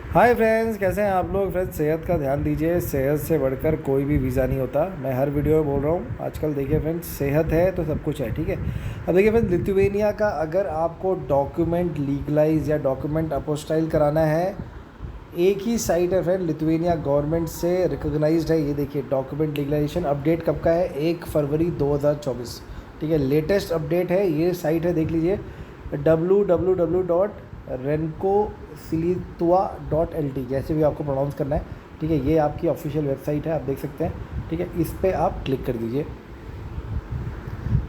Hi friends, कैसे हैं आप लोग। फ्रेंड्स, सेहत का ध्यान दीजिए। सेहत से बढ़कर कोई भी वीज़ा नहीं होता। मैं हर वीडियो में बोल रहा हूँ। आजकल देखिए फ्रेंड्स, सेहत है तो सब कुछ है, ठीक है। अब देखिए फ्रेंड्स, लिथुवेनिया का अगर आपको डॉक्यूमेंट लीगलाइज या डॉक्यूमेंट अपोस्टाइल कराना है, एक ही साइट है फ्रेंड, लिथुवेनिया गवर्नमेंट से रिकॉग्नाइज्ड है। ये देखिए, डॉक्यूमेंट लीगलाइजेशन अपडेट कब का है, 1 फरवरी 2024, ठीक है। लेटेस्ट अपडेट है। ये साइट है, देख लीजिए, www.rencosilithua.lt, जैसे भी आपको प्रोनाउंस करना है, ठीक है। ये आपकी ऑफिशियल वेबसाइट है, आप देख सकते हैं, ठीक है। इस पर आप क्लिक कर दीजिए,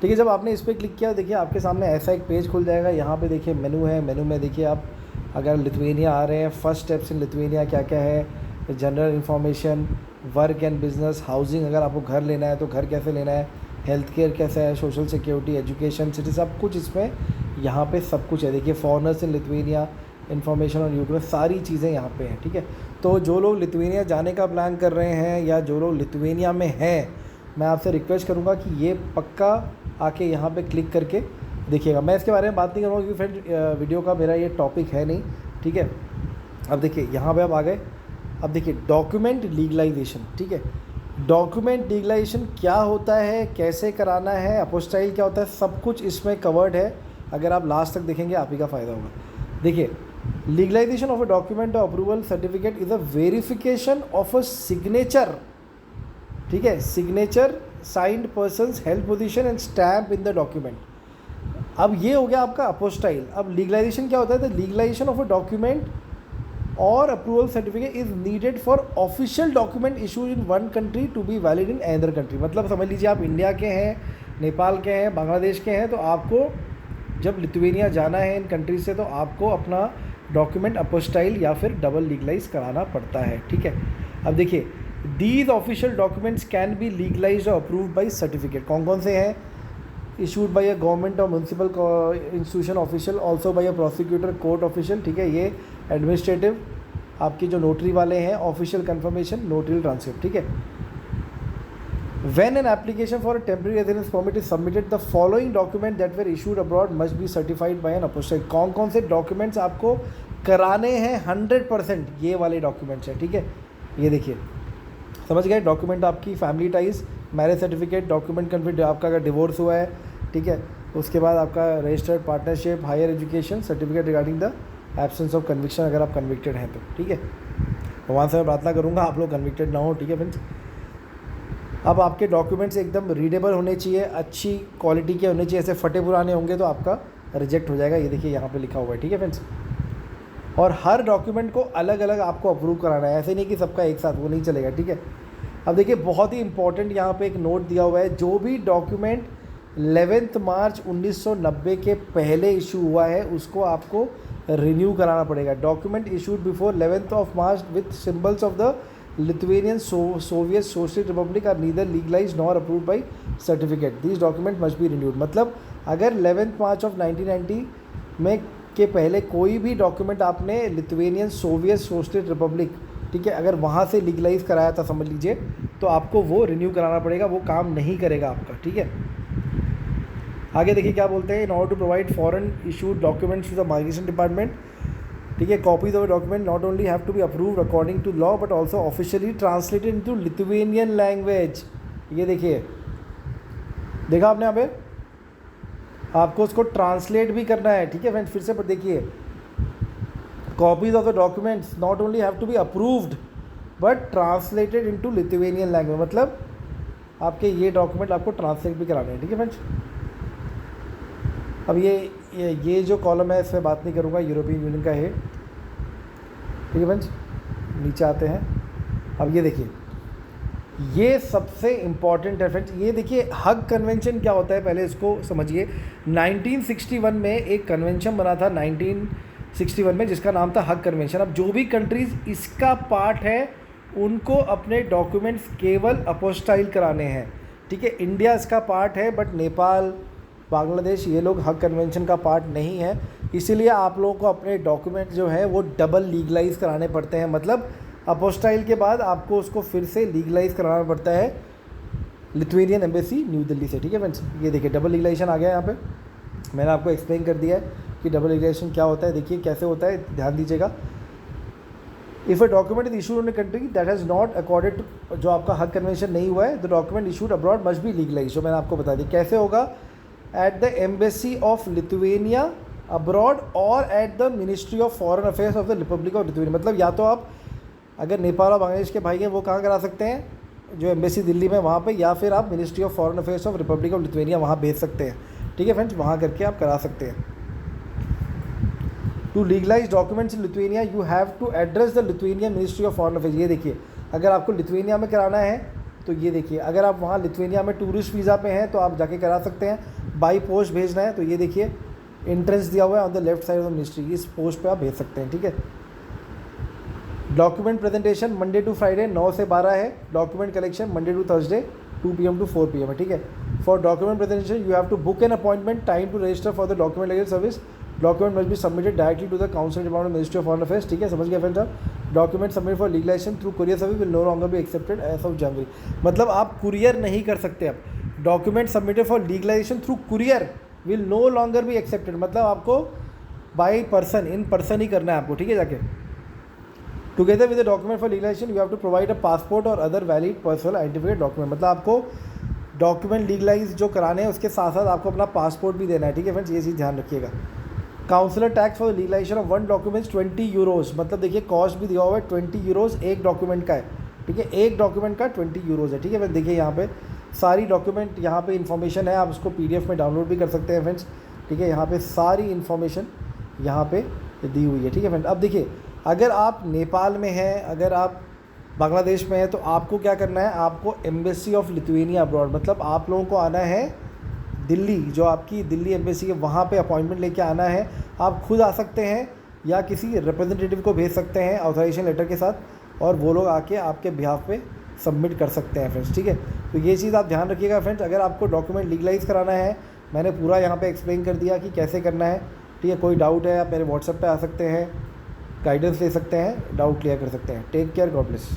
ठीक है। जब आपने इस पर क्लिक किया, देखिए आपके सामने ऐसा एक पेज खुल जाएगा। यहाँ पे देखिए मेनू है। मेनू में देखिए आप अगर लिथुवेनिया आ रहे हैं, फर्स्ट स्टेप्स इन लिथुवेनिया क्या क्या है, general information, work and business, housing, अगर आपको घर लेना है तो घर कैसे लेना है, हेल्थ केयर कैसा है, सोशल सिक्योरिटी, एजुकेशन, सिटी, सब कुछ इसमें यहाँ पे सब कुछ है। देखिए foreigners in Lithuania, information on Ukraine, सारी चीज़ें यहाँ पे हैं, ठीक है। तो जो लोग लिथुवेनिया जाने का प्लान कर रहे हैं या जो लोग लिथुवेनिया में हैं, मैं आपसे रिक्वेस्ट करूँगा कि ये पक्का आके यहाँ पे क्लिक करके देखिएगा। मैं इसके बारे में बात नहीं करूँगा क्योंकि फ्रेंड वीडियो का मेरा ये टॉपिक है नहीं, ठीक है। अब देखिए यहाँ पे आप आ गए। अब देखिए डॉक्यूमेंट लीगलाइजेशन, ठीक है। डॉक्यूमेंट लीगलाइजेशन क्या होता है, कैसे कराना है, अपोस्टाइल क्या होता है, सब कुछ इसमें कवर्ड है। अगर आप लास्ट तक देखेंगे आप ही का फ़ायदा होगा। देखिए, legalisation of a document approval certificate is a verification of a signature, ठीक है। Signature, signed persons, health position and stamp in the document. अब ये हो गया आपका अपोस्टाइल। अब लीगलाइजेशन क्या होता है, the legalisation of a document और approval certificate is needed for official document issued in one country to be valid in another country. मतलब समझ लीजिए आप इंडिया के हैं, नेपाल के हैं, बांग्लादेश के हैं, तो आपको जब लिथुवेनिया जाना है इन कंट्री से, तो आपको अपना डॉक्यूमेंट अपोस्टाइल या फिर डबल लीगलाइज कराना पड़ता है, ठीक है। अब देखिए, these official documents can be legalize और अप्रूव्ड बाई सर्टिफिकेट। कौन कौन से हैं, इशूड बाई अ गवर्नमेंट और municipal institution official, also by a prosecutor, court official, ठीक है। ये एडमिनिस्ट्रेटिव, आपकी जो नोटरी वाले हैं, ऑफिशियल कंफर्मेशन, नोटरी ट्रांसक्रिप्ट, ठीक है। When an application for a temporary residence permit is submitted, the following document that were issued abroad must be certified by an apostille। कौन कौन से डॉक्यूमेंट्स आपको कराने हैं 100%, ये वाले डॉक्यूमेंट्स हैं, ठीक है। ये देखिए, समझ गए। डॉक्यूमेंट आपकी family ties, marriage certificate, document confirm आपका अगर डिवोर्स हुआ है, ठीक है। उसके बाद आपका registered partnership, higher education certificate regarding the absence of conviction, अगर आप कन्विक्टेड हैं तो, ठीक है। भगवान से मैं प्रार्थना करूँगा आप लोग कन्विक्टेड ना हो, ठीक है फ्रेंड्स। अब आपके डॉक्यूमेंट्स एकदम रीडेबल होने चाहिए, अच्छी क्वालिटी के होने चाहिए। ऐसे फटे पुराने होंगे तो आपका रिजेक्ट हो जाएगा। ये देखिए यहाँ पे लिखा हुआ है, ठीक है फ्रेंड्स। और हर डॉक्यूमेंट को अलग अलग आपको अप्रूव कराना है, ऐसे नहीं कि सबका एक साथ, वो नहीं चलेगा, ठीक है। अब देखिए बहुत ही इंपॉर्टेंट यहाँ पे एक नोट दिया हुआ है, जो भी डॉक्यूमेंट 11 मार्च 1990 के पहले इशू हुआ है उसको आपको रिन्यू कराना पड़ेगा। Document issued before 11 of March with symbols of the Lithuanian Soviet Socialist Republic are neither legalise nor approved by certificate, these document must be renewed. मतलब अगर 11 मार्च ऑफ 1990 में के पहले कोई भी डॉक्यूमेंट आपने लिथुवेनियन सोवियत सोशलिस्ट रिपब्लिक, ठीक है, अगर वहाँ से लीगलाइज कराया था समझ लीजिए, तो आपको वो रिन्यू कराना पड़ेगा, वो काम नहीं करेगा आपका, ठीक है। आगे देखिए क्या बोलते हैं, in order to provide foreign issued documents to the migration department, ठीक है, copies of document not only have to be approved according to law but also officially translated into Lithuanian language. ये देखिए, देखा आपने यहाँ पे, आपको उसको ट्रांसलेट भी करना है, ठीक है फ्रेंड्स। फिर से देखिए, copies of the documents not only have to be approved but translated into Lithuanian language, मतलब आपके ये डॉक्यूमेंट आपको ट्रांसलेट भी कराने हैं, ठीक है फ्रेंड्स। अब ये जो कॉलम है इसमें बात नहीं करूँगा, यूरोपियन यूनियन का है, ठीक है फ्रेंड्स। नीचे आते हैं। अब ये देखिए, ये सबसे इम्पॉर्टेंट है फ्रेंड्स। ये देखिए, हग कन्वेंशन क्या होता है, पहले इसको समझिए। 1961 में एक कन्वेंशन बना था, 1961 में, जिसका नाम था हग कन्वेंशन। अब जो भी कंट्रीज़ इसका पार्ट है उनको अपने डॉक्यूमेंट्स केवल अपोस्टाइल कराने हैं, ठीक है। इंडिया इसका पार्ट है बट नेपाल, बांग्लादेश, ये लोग हग कन्वेंशन का पार्ट नहीं है। इसीलिए आप लोगों को अपने डॉक्यूमेंट जो है वो डबल लीगलाइज कराने पड़ते हैं। मतलब अपोस्टाइल के बाद आपको उसको फिर से लीगलाइज कराना पड़ता है लिथुवेनियन एम्बेसी न्यू दिल्ली से, ठीक है फ्रेंड्स। ये देखिए डबल लीगलाइजेशन आ गया यहाँ पे, मैंने आपको एक्सप्लेन कर दिया है कि डबल लीगलाइजेशन क्या होता है। देखिए कैसे होता है, ध्यान दीजिएगा। If a document is issued in a country that has not accorded to, जो आपका हक कन्वेंशन नहीं हुआ है, the document issued abroad must be legalise. जो मैंने आपको बता दी कैसे होगा, at the embassy of Lithuania abroad और at the Ministry of Foreign Affairs of the Republic of Lithuania. मतलब या तो आप अगर नेपाल और बांग्लादेश के भाई हैं वो कहाँ करा सकते हैं, जो एम्बेसी दिल्ली में वहाँ पे, या फिर आप ministry of Foreign Affairs of Republic of Lithuania वहाँ भेज सकते हैं। ठीक है फ्रेंड्स, वहाँ करके आप करा सकते हैं। To legalize documents in Lithuania you have to address the Lithuania Ministry of Foreign Affairs. ये देखिए, अगर आपको लिथुएनिया में कराना है तो ये देखिए, अगर आप वहाँ लिथुएनिया में टूरिस्ट वीज़ा पे हैं तो आप जाके करा सकते हैं। बाई पोस्ट भेजना है तो ये देखिए एंट्रेंस दिया हुआ है on the left side of the ministry, इस पोस्ट पे आप भेज सकते हैं। ठीक है, document presentation Monday to Friday 9 से 12 है। Document collection Monday to Thursday 2 PM to 4 PM है। ठीक है, for document presentation you have to book an appointment time to register for the document legal service. Document must be submitted directly to the council department ministry of Foreign affairs. ठीक है, समझ गए friends आप। Document submit for legalisation through courier service will no longer be accepted as of January. मतलब आप courier नहीं कर सकते अब। Document submitted for legalisation through courier will no longer be accepted, मतलब आपको बाई पर्सन, इन पर्सन ही करना है आपको। ठीक है, जाके together with the document for legalisation you have to provide a passport और अदर वैलिड पर्सनल आइडेंटिफिकेट डॉक्यूमेंट। मतलब आपको डॉक्यूमेंट लीगलाइज जो कराने हैं उसके साथ साथ आपको अपना पासपोर्ट भी देना है। ठीक है फ्रेंड्स, ये चीज़ ध्यान रखिएगा। Consular tax for legalisation of 1 documents 20 euros. मतलब देखिए कॉस्ट भी दिया हुआ है 20 यूरोज़ एक डॉक्यूमेंट का है। ठीक है, एक डॉक्यूमेंट का 20 यूरोज़ है। ठीक है फ्रेंड्स, देखिए यहाँ पे सारी डॉक्यूमेंट यहाँ पे इन्फॉर्मेशन है, आप उसको PDF में डाउनलोड भी कर सकते हैं फ्रेंड्स। ठीक है, यहाँ पे सारी इन्फॉर्मेशन यहाँ पे दी हुई है। ठीक है फ्रेंड, अब देखिए अगर आप नेपाल में हैं, अगर आप बांग्लादेश में हैं, तो आपको क्या करना है, आपको एम्बेसी ऑफ लिथुएनिया अब्रॉड, मतलब आप लोगों को आना है दिल्ली, जो आपकी दिल्ली एम्बेसी है वहाँ पे अपॉइंटमेंट लेके आना है। आप खुद आ सकते हैं या किसी रिप्रेजेंटेटिव को भेज सकते हैं ऑथराइजेशन लेटर के साथ, और वो लोग आके आपके बिहाफ पे सबमिट कर सकते हैं फ्रेंड्स। ठीक है, तो ये चीज़ आप ध्यान रखिएगा फ्रेंड्स। अगर आपको डॉक्यूमेंट लीगलाइज कराना है, मैंने पूरा यहाँ पे एक्सप्लेन कर दिया कि कैसे करना है। ठीक है, कोई डाउट है आप मेरे व्हाट्सएप पे आ सकते हैं, गाइडेंस ले सकते हैं, डाउट क्लियर कर सकते हैं। Take care, God bless.